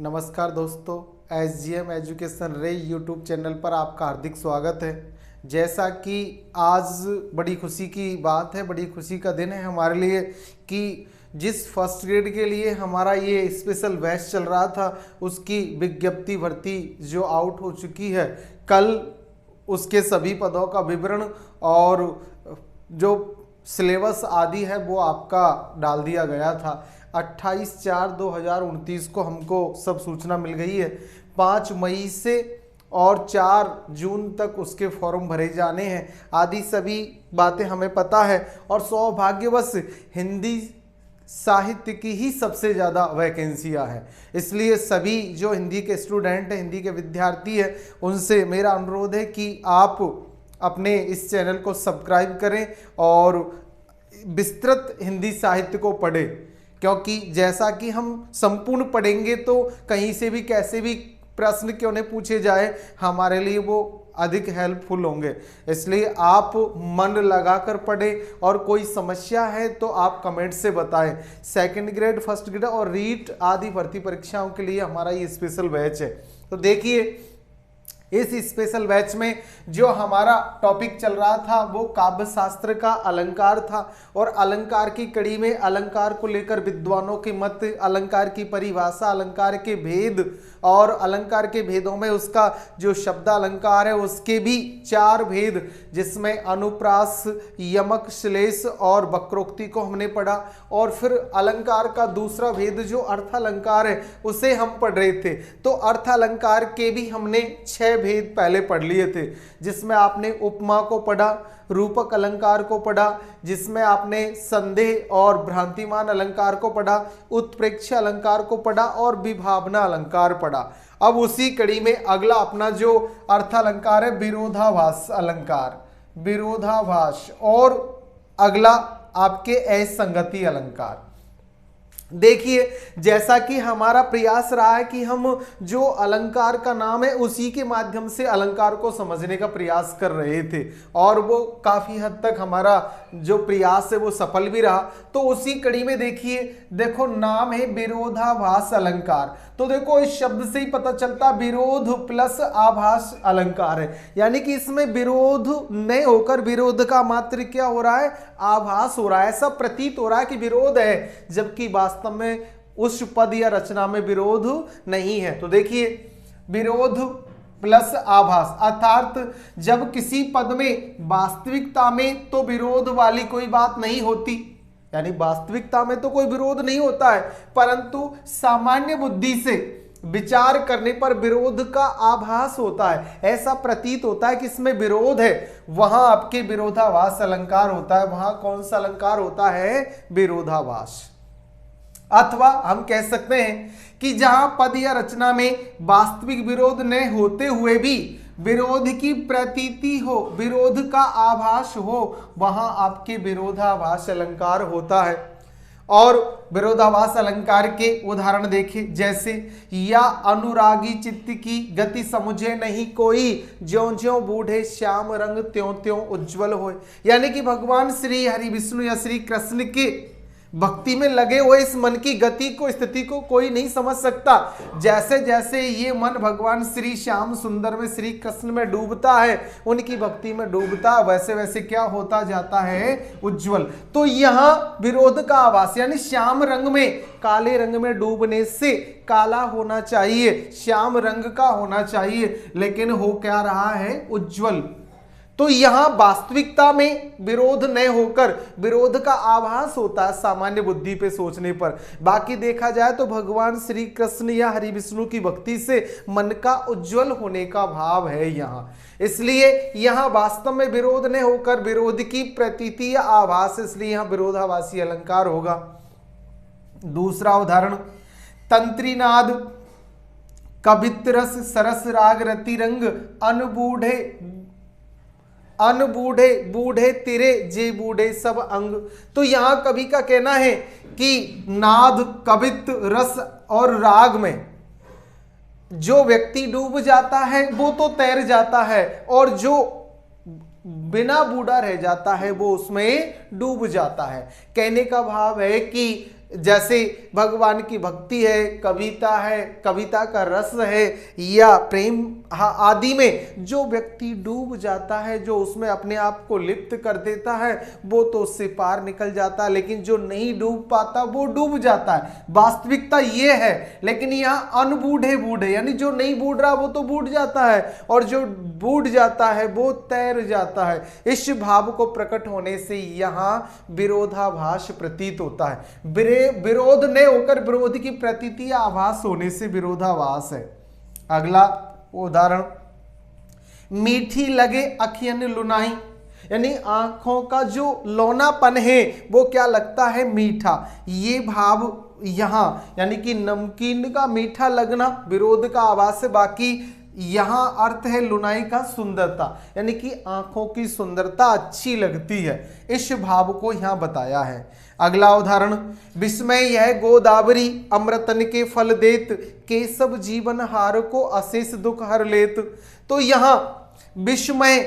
नमस्कार दोस्तों, SGM education रे यूट्यूब चैनल पर आपका हार्दिक स्वागत है। जैसा कि आज बड़ी खुशी की बात है, बड़ी खुशी का दिन है हमारे लिए कि जिस फर्स्ट ग्रेड के लिए हमारा ये स्पेशल बैच चल रहा था उसकी विज्ञप्ति भर्ती जो आउट हो चुकी है। कल उसके सभी पदों का विवरण और जो सिलेबस आदि है वो आपका डाल दिया गया था। 28/4/2029 को हमको सब सूचना मिल गई है। 5 मई से और 4 जून तक उसके फॉर्म भरे जाने हैं आदि सभी बातें हमें पता है। और सौभाग्यवश हिंदी साहित्य की ही सबसे ज़्यादा वैकेंसियाँ हैं, इसलिए सभी जो हिंदी के स्टूडेंट हैं, हिंदी के विद्यार्थी हैं, उनसे मेरा अनुरोध है कि आप अपने इस चैनल को सब्सक्राइब करें और विस्तृत हिंदी साहित्य को पढ़ें, क्योंकि जैसा कि हम संपूर्ण पढ़ेंगे तो कहीं से भी कैसे भी प्रश्न क्यों नहीं पूछे जाए, हमारे लिए वो अधिक हेल्पफुल होंगे। इसलिए आप मन लगाकर पढ़ें और कोई समस्या है तो आप कमेंट से बताएं। सेकंड ग्रेड, फर्स्ट ग्रेड और रीट आदि भर्ती परीक्षाओं के लिए हमारा ये स्पेशल बैच है। तो देखिए, इस स्पेशल बैच में जो हमारा टॉपिक चल रहा था वो काव्य शास्त्र का अलंकार था और अलंकार की कड़ी में अलंकार को लेकर विद्वानों के मत, अलंकार की परिभाषा, अलंकार के भेद और अलंकार के भेदों में उसका जो शब्द अलंकार है उसके भी 4 भेद, जिसमें अनुप्रास, यमक, श्लेष और वक्रोक्ति को हमने पढ़ा। और फिर अलंकार का दूसरा भेद जो अर्थ अलंकार है उसे हम पढ़ रहे थे। तो अर्थ अलंकार के भी हमने 6 भेद पहले पढ़ लिए थे, जिसमें आपने उपमा को पढ़ा, रूपक अलंकार को पढ़ा, जिसमें आपने संदेह और भ्रांतिमान अलंकार को पढ़ा, उत्प्रेक्ष्य अलंकार को पढ़ा और विभावना अलंकार पढ़ा। अब उसी कड़ी में अगला अपना जो अर्थ अलंकार है विरोधाभास अलंकार, विरोधाभास, और अगला आपके असंगति अलंकार। देखिए, जैसा कि हमारा प्रयास रहा है कि हम जो अलंकार का नाम है उसी के माध्यम से अलंकार को समझने का प्रयास कर रहे थे और वो काफी हद तक हमारा जो प्रयास है वो सफल भी रहा। तो उसी कड़ी में देखिए, देखो नाम है विरोधाभास अलंकार, तो देखो इस शब्द से ही पता चलता विरोध प्लस आभास अलंकार है, यानी कि इसमें विरोध नहीं होकर विरोध का मात्र क्या हो रहा है, आभास हो रहा है। ऐसा प्रतीत हो रहा है कि विरोध है, जबकि वास्तव में उस पद या रचना में विरोध नहीं है। तो देखिए, विरोध प्लस आभास अर्थात जब किसी पद में वास्तविकता में तो विरोध वाली कोई बात नहीं होती, यानी वास्तविकता में तो कोई विरोध नहीं होता है, परंतु सामान्य बुद्धि से विचार करने पर विरोध का आभास होता है, ऐसा प्रतीत होता है कि इसमें विरोध है, वहां आपके विरोधाभास अलंकार होता है। वहां कौन सा अलंकार होता है, विरोधाभास। अथवा हम कह सकते हैं कि जहां पद या रचना में वास्तविक विरोध न होते हुए भी विरोध की प्रतीति हो, विरोध का आभास हो, वहां आपके विरोधाभास अलंकार होता है। और विरोधाभास अलंकार के उदाहरण देखें, जैसे या अनुरागी चित्त की गति समझे नहीं कोई, ज्यों ज्यों बूढ़े श्याम रंग त्यों त्यों उज्जवल होए, यानी कि भगवान श्री हरि विष्णु या श्री कृष्ण के भक्ति में लगे हुए इस मन की गति को, स्थिति को कोई नहीं समझ सकता। जैसे जैसे ये मन भगवान श्री श्याम सुंदर में, श्री कृष्ण में डूबता है, उनकी भक्ति में डूबता, वैसे वैसे क्या होता जाता है, उज्जवल। तो यहाँ विरोध का आभास, यानी श्याम रंग में, काले रंग में डूबने से काला होना चाहिए, श्याम रंग का होना चाहिए, लेकिन हो क्या रहा है, उज्जवल। तो यहां वास्तविकता में विरोध न होकर विरोध का आभास होता है सामान्य बुद्धि पे सोचने पर। बाकी देखा जाए तो भगवान श्री कृष्ण या हरि विष्णु की भक्ति से मन का उज्जवल होने का भाव है यहां, इसलिए यहां वास्तव में विरोध न होकर विरोध की प्रतीति या आभास, इसलिए यहां विरोधाभासी अलंकार होगा। दूसरा उदाहरण, तंत्रीनाद कवित्रस सरस राग रतिरंग अनबूढ़े बूढ़े तिरे जे बूढ़े सब अंग। तो यहां कवि का कहना है कि नाद, कवित्त, रस और राग में जो व्यक्ति डूब जाता है वो तो तैर जाता है, और जो बिना बूढ़ा रह जाता है वो उसमें डूब जाता है। कहने का भाव है कि जैसे भगवान की भक्ति है, कविता है, कविता का रस है, या प्रेम आदि में जो व्यक्ति डूब जाता है, जो उसमें अपने आप को लिप्त कर देता है, वो तो उससे पार निकल जाता है। लेकिन जो नहीं डूब पाता वो डूब जाता है, वास्तविकता ये है। लेकिन यहाँ अनबूढ़े बूढ़े, यानी जो नहीं बूढ़ रहा वो तो बूढ़ जाता है, और जो बूढ़ जाता है वो तैर जाता है। इस भाव को प्रकट होने से यहाँ विरोधाभास प्रतीत होता है। विरोध ने होकर विरोध की प्रतीति या आभास होने से विरोधाभास है। अगला उदाहरण, मीठी लगे अखियन लुनाई, यानी आंखों का जो लौनापन है वो क्या लगता है, मीठा। ये भाव यहां, यानी कि नमकीन का मीठा लगना विरोध का आभास है। बाकी यहां अर्थ है लुनाई का सुंदरता, यानी कि आंखों की सुंदरता अच्छी लगती है। इस भाव को यहां बताया है। अगला उदाहरण, विस्मय यह गोदावरी अमृतन के फल देत, केशव जीवन हार को अशेष दुख हर लेत। तो यहां विस्मय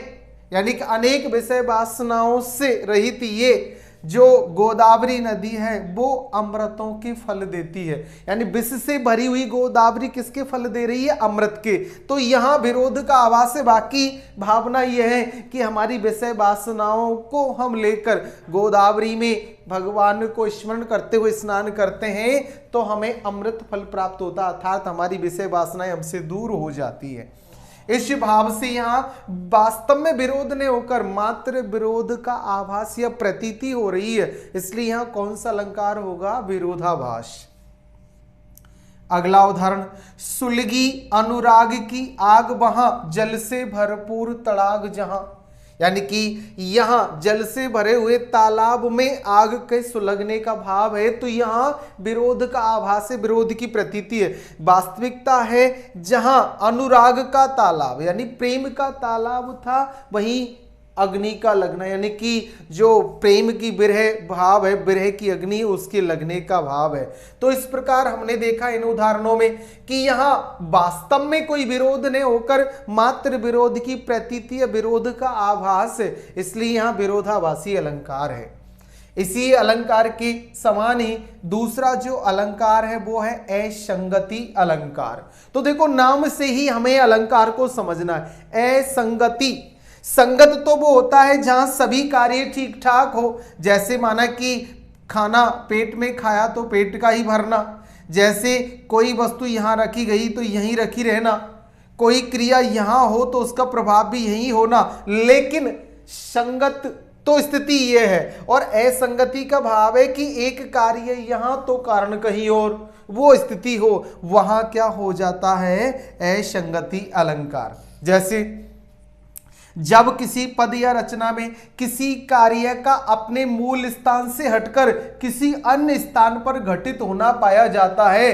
यानी कि अनेक विषय वासनाओं से रहित ये जो गोदावरी नदी है वो अमृतों के फल देती है, यानी विष से भरी हुई गोदावरी किसके फल दे रही है, अमृत के। तो यहाँ विरोध का आभास है। बाकी भावना यह है कि हमारी विषय वासनाओं को हम लेकर गोदावरी में भगवान को स्मरण करते हुए स्नान करते हैं तो हमें अमृत फल प्राप्त होता, अर्थात हमारी विषय वासनाएं हमसे दूर हो जाती है। इस भाव से यहां वास्तव में विरोध ने होकर मात्र विरोध का आभास या प्रतीति हो रही है, इसलिए यहां कौन सा अलंकार होगा, विरोधाभास। अगला उदाहरण, सुलगी अनुराग की आग वहां, जल से भरपूर तड़ाग जहां, यानी कि यहां जल से भरे हुए तालाब में आग के सुलगने का भाव है। तो यहां विरोध का आभास है, विरोध की प्रतीति है। वास्तविकता है जहां अनुराग का तालाब यानी प्रेम का तालाब था, वहीं अग्नि का लगना, यानी कि जो प्रेम की विरह भाव है, विरह की अग्नि उसके लगने का भाव है। तो इस प्रकार हमने देखा इन उदाहरणों में कि यहाँ वास्तव में कोई विरोध नहीं होकर मात्र विरोध की प्रतीति या विरोध का आभास है, इसलिए यहाँ विरोधाभासी अलंकार है। इसी अलंकार के समान ही दूसरा जो अलंकार है वो है असंगति अलंकार। तो देखो नाम से ही हमें अलंकार को समझना है। असंगति, संगत तो वो होता है जहां सभी कार्य ठीक ठाक हो, जैसे माना कि खाना पेट में खाया तो पेट का ही भरना, जैसे कोई वस्तु यहां रखी गई तो यहीं रखी रहना, कोई क्रिया यहां हो तो उसका प्रभाव भी यहीं होना। लेकिन संगत तो स्थिति ये है, और असंगति का भाव है कि एक कार्य यहां तो कारण कहीं और, वो स्थिति हो, वहां क्या हो जाता है, असंगति अलंकार। जैसे जब किसी पद या रचना में किसी कार्य का अपने मूल स्थान से हटकर किसी अन्य स्थान पर घटित होना पाया जाता है,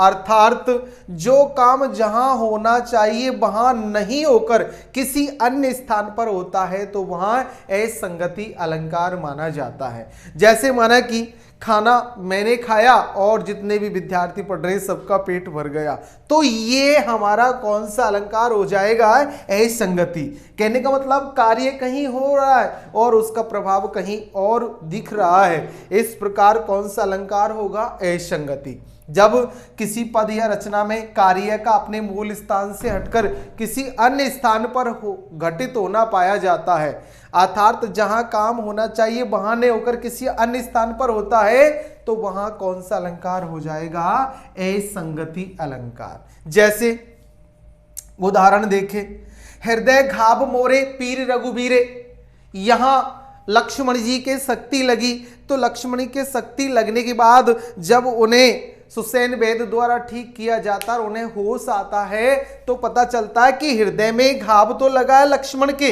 अर्थात जो काम जहां होना चाहिए वहां नहीं होकर किसी अन्य स्थान पर होता है तो वहां असंगति अलंकार माना जाता है। जैसे माना कि खाना मैंने खाया और जितने भी विद्यार्थी पढ़ रहे हैं सबका पेट भर गया, तो ये हमारा कौन सा अलंकार हो जाएगा, असंगति। कहने का मतलब कार्य कहीं हो रहा है और उसका प्रभाव कहीं और दिख रहा है, इस प्रकार कौन सा अलंकार होगा, असंगति। जब किसी पद या रचना में कार्य का अपने मूल स्थान से हटकर किसी अन्य स्थान पर घटित होना पाया जाता है, अर्थात जहां काम होना चाहिए वहां नहीं होकर किसी अन्य स्थान पर होता है, तो वहां कौन सा अलंकार हो जाएगा, असंगति अलंकार। जैसे उदाहरण देखें, हृदय घाव मोरे पीर रघुबीरे, यहां लक्ष्मण जी के शक्ति लगी, तो लक्ष्मण के शक्ति लगने के बाद जब उन्हें सुसैन वैद्य द्वारा ठीक किया जाता और उन्हें होश आता है तो पता चलता है कि हृदय में घाव तो लगा है लक्ष्मण के,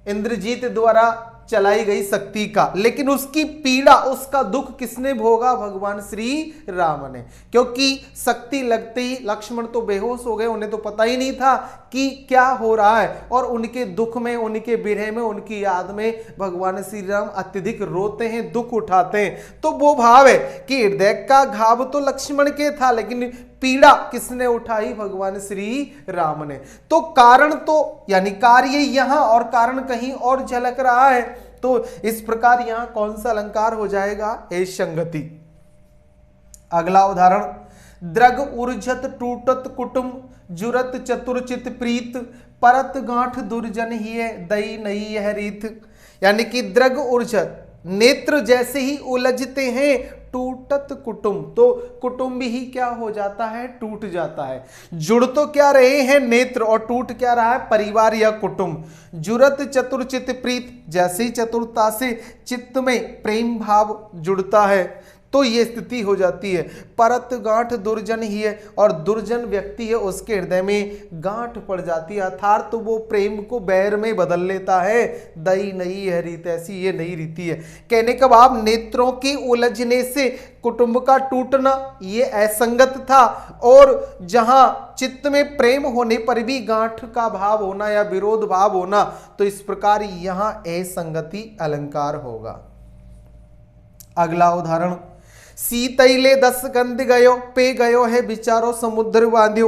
इंद्रजीत द्वारा चलाई गई शक्ति का, लेकिन उसकी पीड़ा, उसका दुख किसने भोगा, भगवान श्री राम ने। क्योंकि शक्ति लगते ही लक्ष्मण तो बेहोश हो गए, उन्हें तो पता ही नहीं था कि क्या हो रहा है, और उनके दुख में, उनके विरह में, उनकी याद में भगवान श्री राम अत्यधिक रोते हैं, दुख उठाते हैं। तो वो भाव है कि हृदय का घाव तो लक्ष्मण के था, लेकिन पीड़ा किसने उठाई, भगवान श्री राम ने। तो कारण तो यानी कार्य यहां और कारण कहीं और झलक रहा है, तो इस प्रकार यहां कौन सा अलंकार हो जाएगा, असंगति। अगला उदाहरण, द्रग ऊर्जत टूटत कुटुम जुरत चतुरचित प्रीत परत गांठ दुर्जन ही दई नई यह रीत। यानी कि द्रग ऊर्जत, नेत्र जैसे ही उलझते हैं टूटत कुटुंब, तो कुटुंब ही क्या हो जाता है, टूट जाता है। जुड़ तो क्या रहे हैं नेत्र और टूट क्या रहा है, परिवार या कुटुंब। जुरत चतुरचित प्रीत, जैसे ही चतुरता से चित्त में प्रेम भाव जुड़ता है तो ये स्थिति हो जाती है। परत गांठ दुर्जन ही है, और दुर्जन व्यक्ति है उसके हृदय में गांठ पड़ जाती है, अर्थात तो वो प्रेम को बैर में बदल लेता है। दई नई है रीत, ऐसी ये नई रीति है। कहने का भाव, नेत्रों के उलझने से कुटुंब का टूटना ये असंगत था, और जहां चित्त में प्रेम होने पर भी गांठ का भाव होना या विरोध भाव होना, तो इस प्रकार यहां असंगति अलंकार होगा। अगला उदाहरण, सीतैले 10 गंध गयो पे गयो है विचारो समुद्र बांध्यो।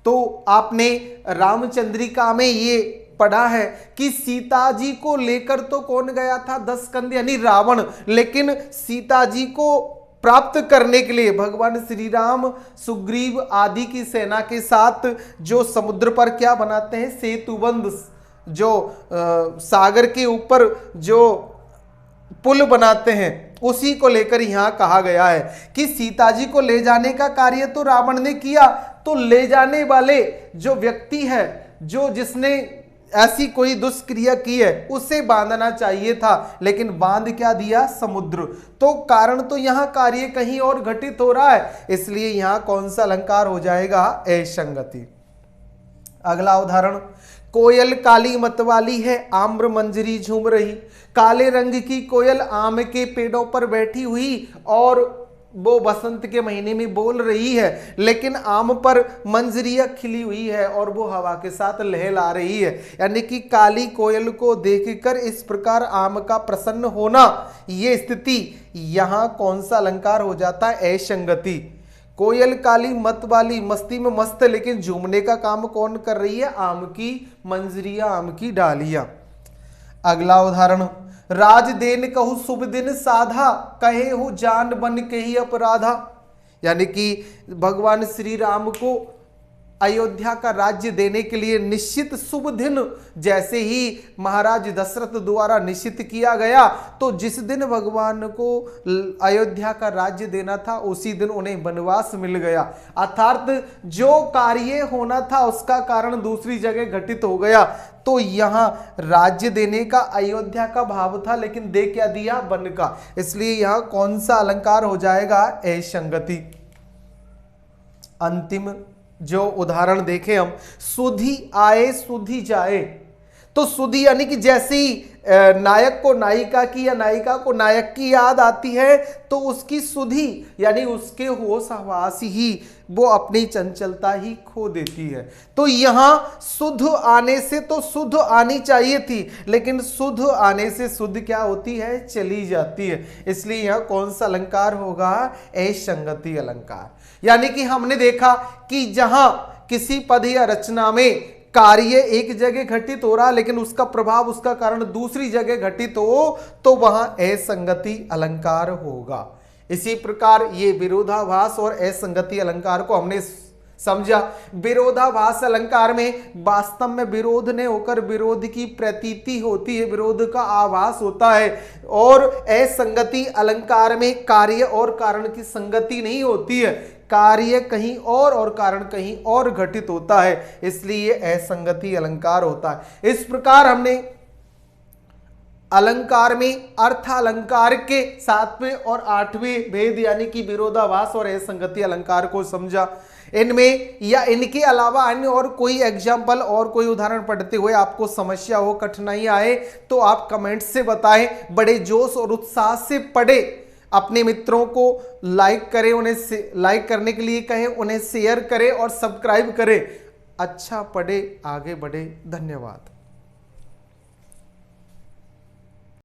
तो आपने रामचंद्रिका में ये पढ़ा है कि सीता जी को लेकर तो कौन गया था, 10 कंध यानी रावण, लेकिन सीता जी को प्राप्त करने के लिए भगवान श्री राम सुग्रीव आदि की सेना के साथ जो समुद्र पर क्या बनाते हैं, सेतुबंध, जो सागर के ऊपर जो पुल बनाते हैं, उसी को लेकर यहां कहा गया है कि सीता जी को ले जाने का कार्य तो रावण ने किया, तो ले जाने वाले जो व्यक्ति है, जो जिसने ऐसी कोई दुष्क्रिया की है, उसे बांधना चाहिए था, लेकिन बांध क्या दिया, समुद्र। तो कारण तो यहां कार्य कहीं और घटित हो रहा है, इसलिए यहां कौन सा अलंकार हो जाएगा, असंगति। अगला उदाहरण, कोयल काली मतवाली है आम्र मंजरी झूम रही। काले रंग की कोयल आम के पेड़ों पर बैठी हुई और वो बसंत के महीने में बोल रही है, लेकिन आम पर मंजरियां खिली हुई है और वो हवा के साथ लहला रही है। यानी कि काली कोयल को देखकर इस प्रकार आम का प्रसन्न होना, ये स्थिति यहां कौन सा अलंकार हो जाता है, असंगति। कोयल काली मत वाली, मस्ती में मस्त, लेकिन झूमने का काम कौन कर रही है, आम की मंजरियां, आम की डालियां। अगला उदाहरण, राज देन कहूँ शुभ दिन साधा कहे हो जान बन के ही अपराधा। यानी कि भगवान श्री राम को अयोध्या का राज्य देने के लिए निश्चित शुभ दिन जैसे ही महाराज दशरथ द्वारा निश्चित किया गया, तो जिस दिन भगवान को अयोध्या का राज्य देना था उसी दिन उन्हें वनवास मिल गया। अर्थात जो कार्य होना था उसका कारण दूसरी जगह घटित हो गया। तो यहां राज्य देने का अयोध्या का भाव था, लेकिन दे क्या दिया, वन का। इसलिए यहां कौन सा अलंकार हो जाएगा, असंगति। अंतिम जो उदाहरण देखें हम, सुधि आए सुधि जाए। तो सुधि यानी कि जैसे ही नायक को नायिका की या नायिका को नायक की याद आती है, तो उसकी सुधि यानी उसके होश हवास ही वो अपनी चंचलता ही खो देती है। तो यहां शुद्ध आने से तो शुद्ध आनी चाहिए थी, लेकिन शुद्ध आने से शुद्ध क्या होती है, चली जाती है। इसलिए यहां कौन सा अलंकार होगा, असंगति अलंकार। यानी कि हमने देखा कि जहां किसी पद या रचना में कार्य एक जगह घटित हो रहा, लेकिन उसका प्रभाव, उसका कारण दूसरी जगह घटित हो, तो वहां असंगति अलंकार होगा। इसी प्रकार ये विरोधाभास और असंगति अलंकार को हमने समझा। विरोधाभास अलंकार में वास्तव में विरोध ने होकर विरोध की प्रतीति होती है, विरोध का आभास होता है। और असंगति अलंकार में कार्य और कारण की संगति नहीं होती है, कार्य कहीं और कारण कहीं और घटित होता है, इसलिए असंगति अलंकार होता है। इस प्रकार हमने अलंकार में अर्थ अलंकार के 7वें और 8वें भेद यानी कि विरोधाभास और असंगति अलंकार को समझा। इनमें या इनके अलावा अन्य और कोई एग्जाम्पल और कोई उदाहरण पढ़ते हुए आपको समस्या हो, कठिनाई आए, तो आप कमेंट से बताएं। बड़े जोश और उत्साह से पढ़े, अपने मित्रों को लाइक करें, उन्हें लाइक करने के लिए कहें, उन्हें शेयर करें और सब्सक्राइब करें। अच्छा पढ़े, आगे बढ़े। धन्यवाद।